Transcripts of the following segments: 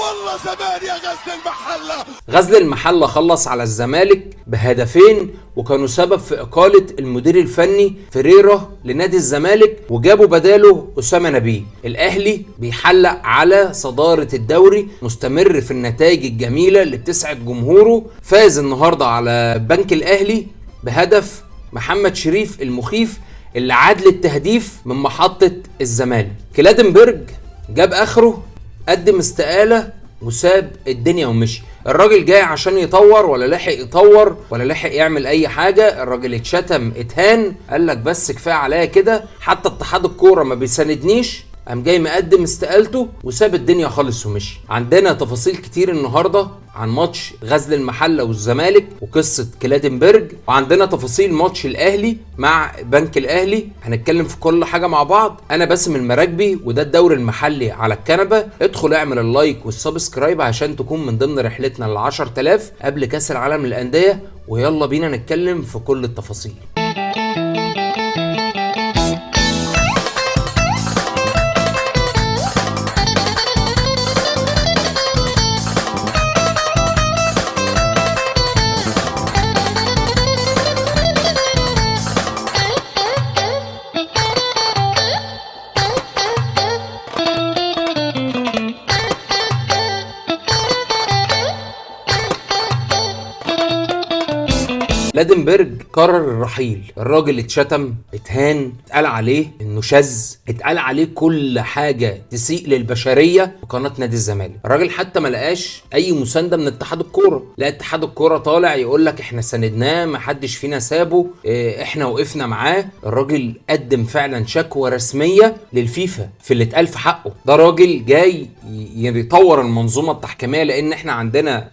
والله زمان يا غزل المحلة. غزل المحلة خلص على الزمالك بهدفين وكانوا سبب في إقالة المدير الفني فيريرا لنادي الزمالك وجابوا بداله أسامة نبيه. الأهلي بيحلق على صدارة الدوري، مستمر في النتائج الجميلة اللي بتسعد جمهوره. فاز النهاردة على بنك الأهلي بهدف محمد شريف المخيف اللي عاد للتهديف من محطة الزمالك. كلادنبرج جاب آخره، قدم استقالة وساب الدنيا ومشي. الراجل جاي عشان يطور ولا لحق يطور ولا لحق يعمل اي حاجة. الراجل اتشتم اتهان، قال لك بس كفاية عليا كده، حتى اتحاد الكورة ما بيساندنيش، قام جاي مقدم استقالته وساب الدنيا خالص ومشي. عندنا تفاصيل كتير النهارده عن ماتش غزل المحلة والزمالك وقصة كلادنبرج، وعندنا تفاصيل ماتش الاهلي مع بنك الاهلي. هنتكلم في كل حاجة مع بعض. انا باسم المراكبي وده الدوري المحلي على الكنبة. ادخل اعمل اللايك والسبسكرايب عشان تكون من ضمن رحلتنا ل 10,000 قبل كاس العالم للأندية، ويلا بينا نتكلم في كل التفاصيل. كلادنبرج قرر الرحيل. الراجل اتشتم، اتهان، اتقال عليه انه شاذ، اتقال عليه كل حاجه تسيء للبشريه في قناه نادي الزمالك. الراجل حتى ما لقاش اي مسانده من اتحاد الكوره، لا اتحاد الكوره طالع يقول لك احنا ساندناه، ما حدش فينا سابه، احنا وقفنا معاه. الراجل قدم فعلا شكوى رسميه للفيفا في اللي اتقال في حقه. ده راجل جاي يطور المنظومه التحكيميه، لان احنا عندنا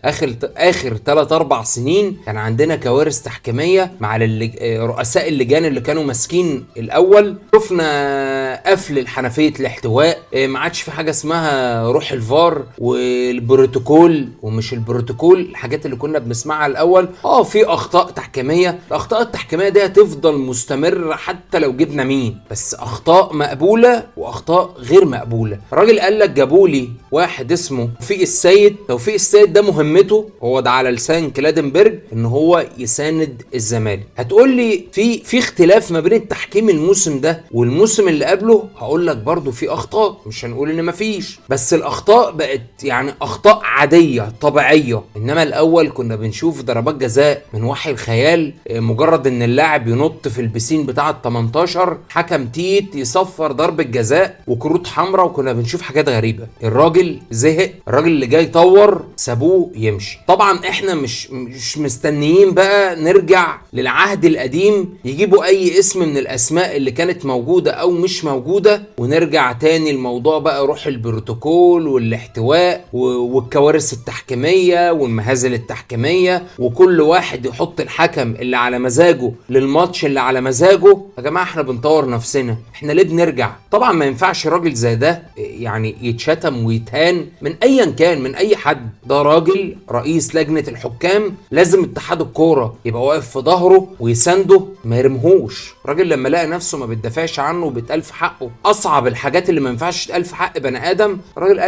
اخر 3-4 سنين كان عندنا كوارث تحكيميه مع رؤساء اللجان اللي كانوا ماسكين الاول. شفنا قفل الحنفيه الاحتواء، ما عادش في حاجه اسمها روح الفار والبروتوكول ومش البروتوكول، الحاجات اللي كنا بنسمعها الاول. في اخطاء تحكيميه، الاخطاء التحكيميه دي هتفضل مستمره حتى لو جبنا مين، بس اخطاء مقبوله واخطاء غير مقبوله. الراجل قال لك جابولي واحد اسمه توفيق السيد. توفيق السيد ده مهمته، هو ده على لسان كلادنبرج، ان هو يساند الزمالك. هتقول لي في اختلاف ما بين التحكيم الموسم ده والموسم اللي قبله. هقول لك برضو في اخطاء، مش هنقول ان مفيش، بس الاخطاء بقت يعني اخطاء عاديه طبيعيه. انما الاول كنا بنشوف ضربات جزاء من وحي الخيال، مجرد ان اللاعب ينط في البسين بتاع ال18 حكم تيت يصفر ضربه جزاء وكروت حمراء، وكنا بنشوف حاجات غريبه. الراجل زهق، الراجل اللي جاي يطور سابوه يمشي. طبعا احنا مش مستنيين بقى نرجع للعهد القديم يجيبوا اي اسم من الاسماء اللي كانت موجودة او مش موجودة ونرجع تاني الموضوع بقى روح البروتوكول والاحتواء والكوارث التحكيمية والمهازل التحكيمية، وكل واحد يحط الحكم اللي على مزاجه للماتش اللي على مزاجه. يا جماعة احنا بنطور نفسنا، احنا ليه بنرجع؟ طبعا ما ينفعش راجل زي ده يعني يتشتم ويتهان من ايا كان، من اي حد. ده راجل رئيس لجنة الحكام، لازم اتحاد الكورة يبقى واقف في ظهره ويسانده، ما يرمهوش. راجل لما لقى نفسه ما بتدافعش عنه وبتقال في حقه اصعب الحاجات اللي ما ينفعش تقال في حق بني ادم، الراجل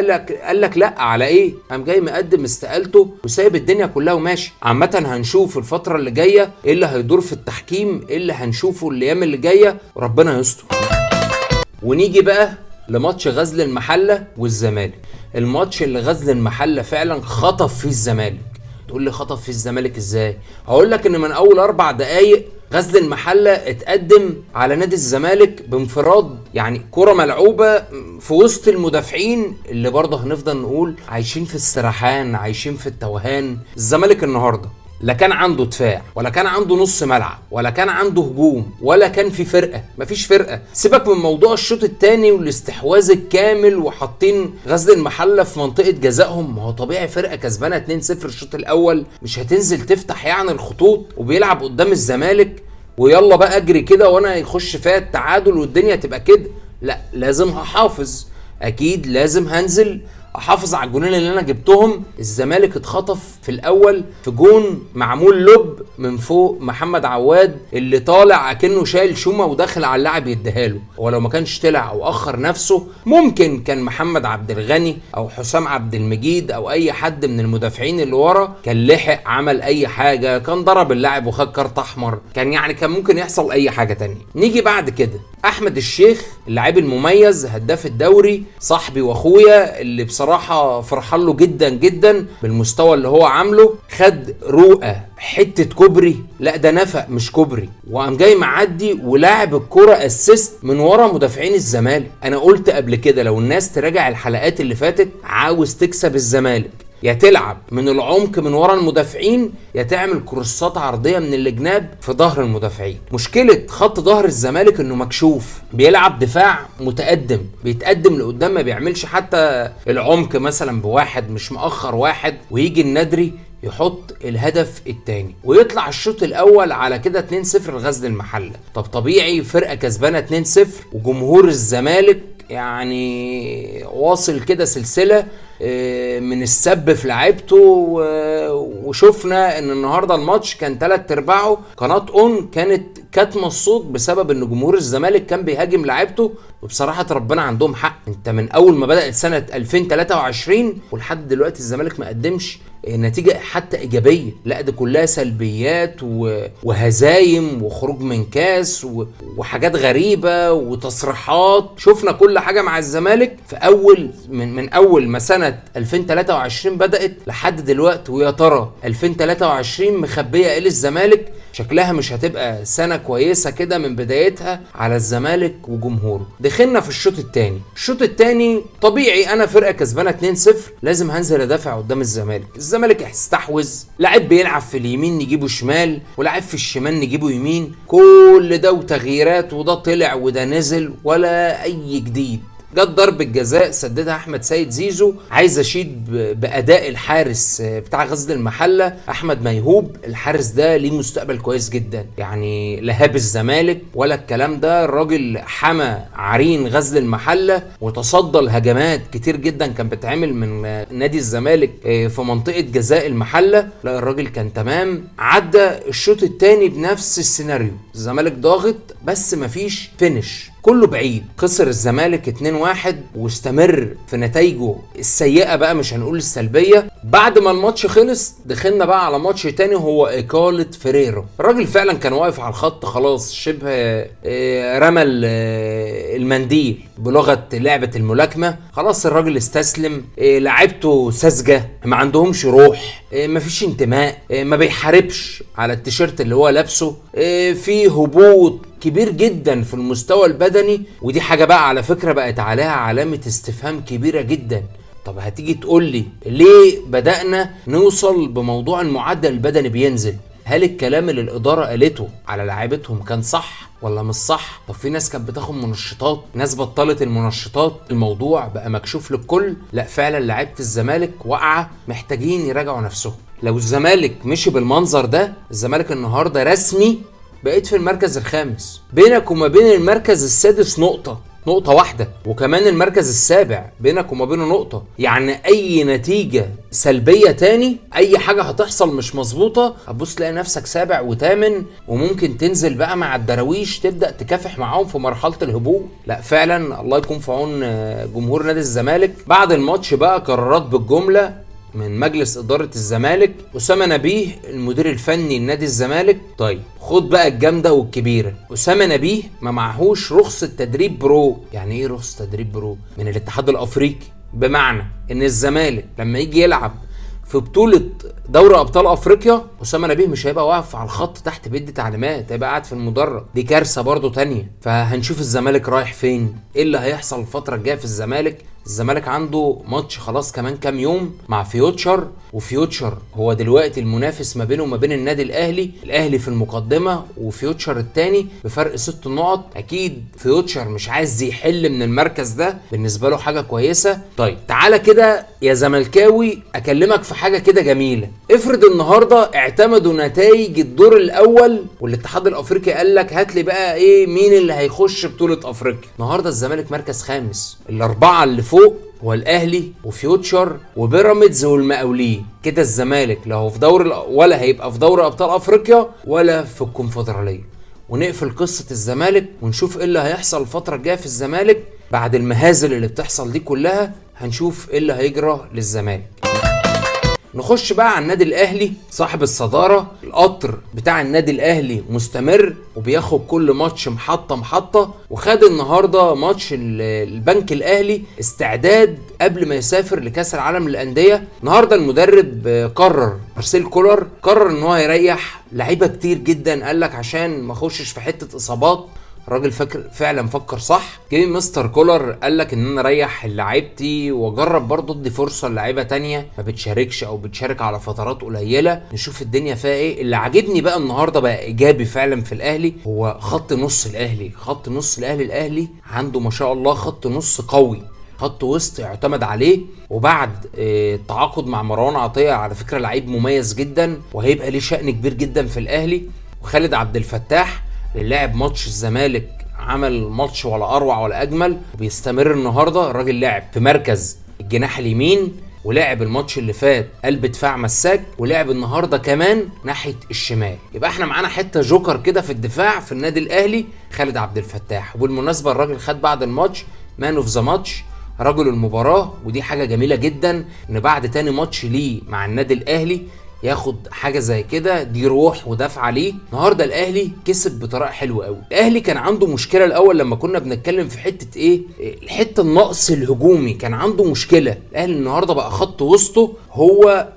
قال لك لا على ايه؟ قام جاي مقدم استقالته وسايب الدنيا كلها وماشي. عامه هنشوف الفتره اللي جايه ايه اللي هيدور في التحكيم، ايه اللي هنشوفه الايام اللي جايه، ربنا يستر. ونيجي بقى لماتش غزل المحله والزمالك. الماتش اللي غزل المحله فعلا خطف فيه الزمالك. تقول لي خطف في الزمالك ازاي؟ هقول لك ان من اول 4 دقايق غزل المحلة اتقدم على نادي الزمالك بانفراد، يعني كرة ملعوبة في وسط المدافعين اللي برضه هنفضل نقول عايشين في السرحان، عايشين في التوهان. الزمالك النهاردة لا كان عنده دفاع ولا كان عنده نص ملعب ولا كان عنده هجوم ولا كان في فرقة، مفيش فرقة. سيبك من موضوع الشوط الثاني والاستحواذ الكامل وحاطين غزل المحلة في منطقة جزائهم. ما هو طبيعي فرقة كسبانة 2-0 الشوط الاول مش هتنزل تفتح يعني الخطوط وبيلعب قدام الزمالك ويلا بقى اجري كده وانا يخش فيها التعادل والدنيا تبقى كده. لا، لازم هحافظ، اكيد لازم هنزل احافظ على الجونين اللي انا جبتهم. الزمالك اتخطف في الاول في جون معمول لوب من فوق محمد عواد اللي طالع اكنه شايل شومه وداخل على اللاعب يديها له، ولو ما كانش طلع او اخر نفسه ممكن كان محمد عبد الغني او حسام عبد المجيد او اي حد من المدافعين اللي ورا كان لحق عمل اي حاجه، كان ضرب اللاعب وخد كارت احمر، كان ممكن يحصل اي حاجه تانية. نيجي بعد كده احمد الشيخ اللاعب المميز هداف الدوري، صاحبي واخويا اللي بصراحه فرحان له جدا جدا بالمستوى اللي هو عامله. خد رؤى حته كوبري، لا ده نفق مش كوبري، وقام جاي معدي ولاعب الكرة اسيست من ورا مدافعين الزمالك. انا قلت قبل كده لو الناس تراجع الحلقات اللي فاتت، عاوز تكسب الزمالك يا تلعب من العمق من ورا المدافعين يا تعمل كروسات عرضيه من الجناب في ظهر المدافعين. مشكله خط ظهر الزمالك انه مكشوف، بيلعب دفاع متقدم، بيتقدم لقدام، ما بيعملش حتى العمق مثلا بواحد، مش مأخر واحد، ويجي الندري يحط الهدف الثاني ويطلع الشوط الاول على كده 2-0 لغزل المحله. طب طبيعي فرقه كسبانه 2-0 وجمهور الزمالك يعني واصل كده سلسله من السب في لعيبته، وشفنا ان النهارده الماتش كان 3/4 قناه اون كانت كاتمه الصوت بسبب ان جمهور الزمالك كان بيهاجم لعيبته. وبصراحه ربنا عندهم حق، انت من اول ما بدات سنه 2023 ولحد دلوقتي الزمالك ما قدمش نتيجه حتى ايجابيه، لا ده كلها سلبيات وهزايم وخروج من كاس وحاجات غريبه وتصريحات. شفنا كل حاجه مع الزمالك في اول من اول ما سنه 2023 بدات لحد دلوقتي، ويا ترى 2023 مخبيه ايه للزمالك؟ شكلها مش هتبقى سنه كويسه كده من بدايتها على الزمالك وجمهوره. دخلنا في الشوط الثاني. الشوط الثاني طبيعي انا فرقه كسبانه 2-0 لازم هنزل ادافع قدام الزمالك. الزمالك استحوذ، لاعب بيلعب في اليمين نجيبه شمال، ولاعب في الشمال نجيبه يمين، كل ده وتغييرات، وده طلع وده نزل ولا اي جديد. جت ضربة جزاء سددها احمد سيد زيزو. عايز اشيد باداء الحارس بتاع غزل المحله احمد ميهوب. الحارس ده ليه مستقبل كويس جدا، يعني لا هاب الزمالك ولا الكلام ده، الراجل حمى عرين غزل المحله وتصدى لهجمات كتير جدا كان بتعمل من نادي الزمالك في منطقه جزاء المحله. لا الراجل كان تمام. عدى الشوط الثاني بنفس السيناريو، الزمالك ضاغط بس مفيش فينش، كله بعيد. خسر الزمالك 2-1 واستمر في نتائجه السيئة بقى، مش هنقول السلبية. بعد ما الماتش خلص دخلنا بقى على ماتش تاني، هو إقالة فيريرو. الراجل فعلا كان واقف على الخط خلاص، شبه رمى المنديل بلغة لعبة الملاكمة. خلاص الراجل استسلم. لعبته ساذجة، ما عندهمش روح، مفيش انتماء، ما بيحاربش على التيشيرت اللي هو لابسه، في هبوط كبير جدا في المستوى البدني، ودي حاجة بقى على فكرة بقت عليها علامة استفهام كبيرة جدا. طب هتيجي تقول لي ليه بدأنا نوصل بموضوع المعدل البدني بينزل؟ هل الكلام اللي الإدارة قالته على لاعيبتهم كان صح ولا مش صح؟ طب في ناس كانت بتاخد منشطات، ناس بطلت المنشطات، الموضوع بقى مكشوف للكل. لا فعلا لعيبة الزمالك واقعة، محتاجين يراجعوا نفسهم. لو الزمالك مشي بالمنظر ده، الزمالك النهارده رسمي بقيت في المركز الخامس، بينك وما بين المركز السادس نقطة واحدة، وكمان المركز السابع بينك وما بينه نقطة. يعني اي نتيجة سلبية تاني، اي حاجة هتحصل مش مظبوطة، هتبص تلاقي نفسك سابع وثامن، وممكن تنزل بقى مع الدراويش تبدأ تكافح معاهم في مرحلة الهبوط. لا فعلا الله يكون في عون جمهور نادي الزمالك. بعد الماتش بقى قرارات بالجملة من مجلس إدارة الزمالك. أسامة نبيه المدير الفني لنادي الزمالك، طيب خد بقى الجامدة والكبيرة، أسامة نبيه ما معهوش رخصة تدريب برو. يعني ايه رخصة تدريب برو؟ من الاتحاد الأفريقي، بمعنى ان الزمالك لما يجي يلعب في بطولة دوري ابطال افريقيا، اسامه نبيه مش هيبقى واقف على الخط تحت بيدي تعليمات، هيبقى قاعد في المدرج. دي كارثه برضو تانية. فهنشوف الزمالك رايح فين، ايه اللي هيحصل الفتره الجايه في الزمالك. الزمالك عنده ماتش خلاص كمان كام يوم مع فيوتشر، وفيوتشر هو دلوقتي المنافس ما بينه وما بين النادي الاهلي. الاهلي في المقدمه وفيوتشر الثاني بفرق 6 نقط. اكيد فيوتشر مش عايز يحل من المركز ده، بالنسبه له حاجه كويسه. طيب تعالى كده يا زملكاوي اكلمك في حاجه كده جميله. افرض النهارده اعتمدوا نتائج الدور الاول والاتحاد الافريقي قال لك هات لي بقى ايه، مين اللي هيخش بطوله افريقيا. النهارده الزمالك مركز خامس، الاربعه اللي فوق هو الاهلي وفيوتشر وبيراميدز والمقاولين. كده الزمالك لا هو في دوري ولا هيبقى في دوري ابطال افريقيا ولا في الكونفدراليه. ونقفل قصه الزمالك ونشوف ايه اللي هيحصل الفتره الجايه في الزمالك بعد المهازل اللي بتحصل دي كلها. هنشوف ايه اللي هيجرى للزمالك. نخش بقى على النادي الاهلي صاحب الصداره. القطر بتاع النادي الاهلي مستمر وبياخد كل ماتش محطه، وخد النهارده ماتش البنك الاهلي استعداد قبل ما يسافر لكاس العالم للانديه. النهارده المدرب قرر مارسيل كولر قرر ان هو يريح لعيبه كتير جدا. قال لك عشان ما اخشش في حته اصابات. الراجل فعلا فكر صح. جه مستر كولر قال لك ان انا اريح لعيبتي واجرب برضه ادي فرصه لعيبه تانية ما بتشاركش او بتشارك على فترات قليله، نشوف الدنيا فيها ايه. اللي عاجبني بقى النهارده بقى ايجابي فعلا في الاهلي هو خط نص الاهلي. خط نص الاهلي عنده ما شاء الله خط نص قوي، خط وسط يعتمد عليه. وبعد التعاقد مع مروان عطيه على فكره لعيب مميز جدا وهيبقى ليه شأن كبير جدا في الاهلي. وخالد عبد الفتاح اللي لعب ماتش الزمالك عمل ماتش ولا اروع ولا اجمل وبيستمر النهارده. الراجل لعب في مركز الجناح اليمين ولعب الماتش اللي فات قلب دفاع مساك ولعب النهارده كمان ناحيه الشمال. يبقى احنا معانا حته جوكر كده في الدفاع في النادي الاهلي خالد عبد الفتاح. وبالمناسبه الراجل خد بعد الماتش مان اوف ذا ماتش رجل المباراه، ودي حاجه جميله جدا ان بعد تاني ماتش ليه مع النادي الاهلي ياخد حاجه زي كده. دي روح ودفع عليه. النهارده الاهلي كسب بطريقه حلوه قوي. الاهلي كان عنده مشكله الاول لما كنا بنتكلم في حته ايه الحته النقص الهجومي، كان عنده مشكله. الاهلي النهارده بقى خط وسطه هو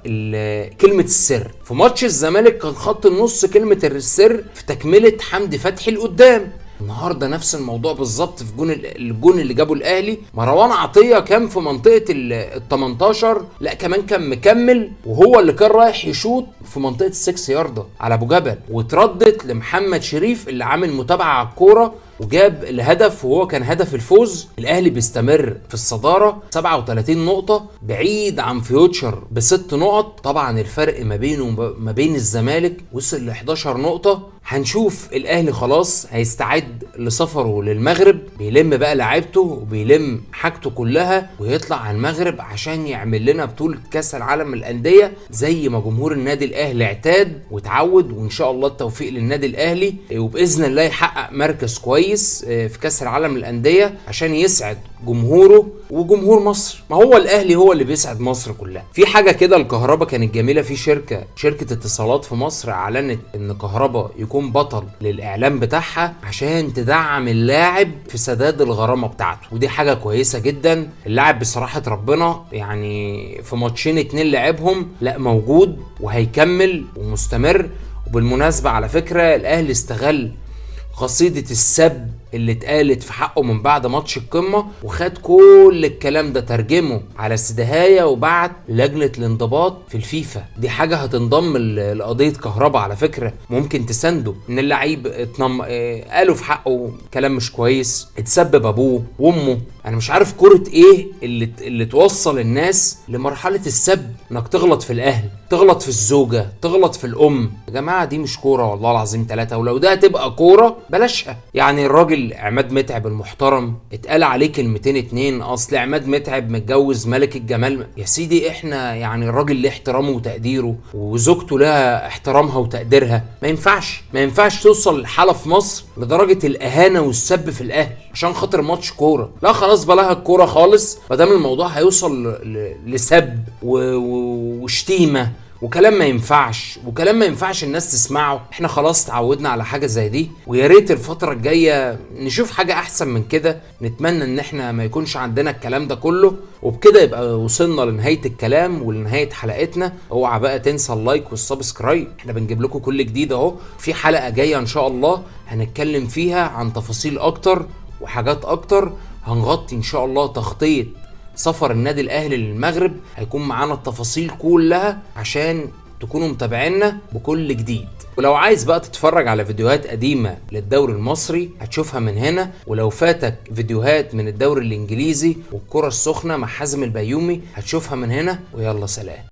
كلمه السر. في ماتش الزمالك كان خط النص كلمه السر في تكمله حمدي فتحي لقدام. النهارده نفس الموضوع بالظبط في الجون اللي جابه الاهلي. مروان عطيه كان في منطقه ال 18 لا كمان كان مكمل وهو اللي كان رايح يشوط في منطقه ال6 ياردة على ابو جبل، واتردت لمحمد شريف اللي عامل متابعه على الكوره وجاب الهدف وهو كان هدف الفوز. الاهلي بيستمر في الصداره 37 نقطه بعيد عن فيوتشر ب6 نقط. طبعا الفرق ما بينه وما بين الزمالك وصل ل 11 نقطه. هنشوف الاهلي خلاص هيستعد لسفره للمغرب، بيلم بقى لعيبته وبيلم حاجته كلها ويطلع على المغرب عشان يعمل لنا بطوله كاس العالم للانديه زي ما جمهور النادي الاهلي اعتاد وتعود. وان شاء الله التوفيق للنادي الاهلي وباذن الله يحقق مركز كويس في كاس العالم للانديه عشان يسعد جمهوره وجمهور مصر. ما هو الاهلي هو اللي بيسعد مصر كلها. في حاجه كده الكهرباء كانت جميله في شركه اتصالات في مصر اعلنت ان كهرباء يكون بطل للاعلان بتاعها عشان تدعم اللاعب في سداد الغرامه بتاعته، ودي حاجه كويسه جدا. اللاعب بصراحه ربنا يعني في ماتشين 2 لعبهم لا موجود وهيكمل ومستمر. وبالمناسبه على فكره الاهلي استغل قصيدة السب اللي اتقالت في حقه من بعد ماتش القمة وخد كل الكلام ده ترجمه على سدهاية وبعت لجنة الانضباط في الفيفا. دي حاجة هتنضم لقضية كهرباء على فكرة، ممكن تسنده ان اللعيب قالوا في حقه كلام مش كويس، اتسبب ابوه وامه. انا مش عارف كرة ايه اللي توصل الناس لمرحلة السب، انك تغلط في الاهل، تغلط في الزوجة، تغلط في الام. يا جماعة دي مش كورة والله العظيم 3، ولو ده هتبقى كورة بلاشها. يعني الراجل عماد متعب المحترم اتقال عليه كلمتين 2، اصل عماد متعب متجوز ملك الجمال. يا سيدي احنا يعني الراجل له احترامه وتقديره وزوجته لها احترامها وتقديرها. ما ينفعش توصل الحالة في مصر لدرجة الاهانة والسب في الاهل عشان خاطر ماتش كورة. لا خلاص بلاها الكورة خالص مادام الموضوع هيوصل لسب وشتيمة وكلام ما ينفعش الناس تسمعه. احنا خلاص تعودنا على حاجة زي دي، ويا ريت الفترة الجاية نشوف حاجة احسن من كده. نتمنى ان احنا ما يكونش عندنا الكلام ده كله. وبكده يبقى وصلنا لنهاية الكلام ولنهاية حلقتنا. اوعى بقى تنسى اللايك والسبسكرايب، احنا بنجيب لكم كل جديد اهو. في حلقة جاية ان شاء الله هنتكلم فيها عن تفاصيل اكتر وحاجات اكتر. هنغطي ان شاء الله تخطيط سفر النادي الاهلي للمغرب، هيكون معانا التفاصيل كلها عشان تكونوا متابعينا بكل جديد. ولو عايز بقى تتفرج على فيديوهات قديمة للدوري المصري هتشوفها من هنا، ولو فاتك فيديوهات من الدوري الانجليزي والكرة السخنة مع حازم البيومي هتشوفها من هنا. ويلا سلام.